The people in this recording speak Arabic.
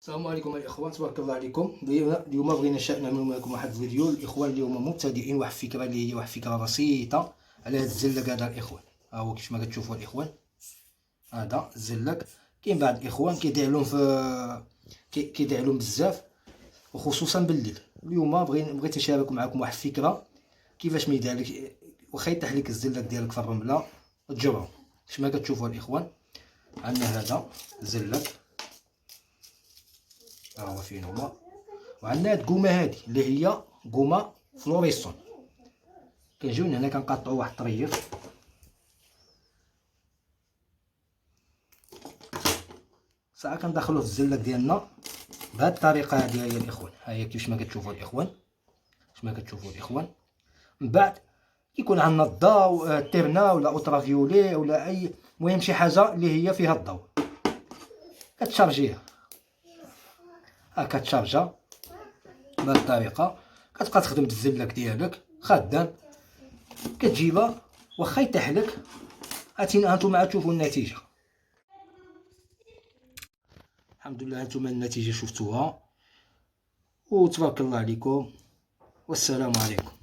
السلام عليكم الاخوان، تبارك الله عليكم. اليوم بغينا نعمل معكم واحد الفيديو الاخوان. اليوم مبتدئين واحد الفكره اللي هي واحد الفكره بسيطه على هذا الزلق هذا الاخوان. ها هو كيف ما كتشوفوا الاخوان، هذا الزلق. كاين بعض الاخوان كيدير لهم بزاف وخصوصا بالليل. اليوم بغيت نشارك معكم واحد الفكره كيفاش ما يدير لك واخا يطيح لك الزلق ديالك في الرمله تجرو. كيف ما كتشوفوا الاخوان، عندنا هذا الزلق ها هو فين هما، وعندنا هاد القومه هادي اللي هي قومه فلوريسون. كنجيو هنا كنقطعوا واحد الطريف، ساعه كندخلوه في الزلق ديالنا بهاد الطريقه هادي. هي الاخوان، ها هي كيفاش ما كتشوفوا الاخوان، من بعد كيكون عندنا الضوء تيرنا ولا اوترافيولي ولا اي، المهم شي حاجه اللي هي فيها الضوء كتشارجيها. ها كتشارجا بهاد الطريقه، كتبقى تخدم بالزلق ديالك خدام، كتجيبها واخا يطيح لك. هانتوما تشوفوا النتيجه. الحمد لله، هانتوما النتيجه شفتوها، وتبارك الله عليكم، والسلام عليكم.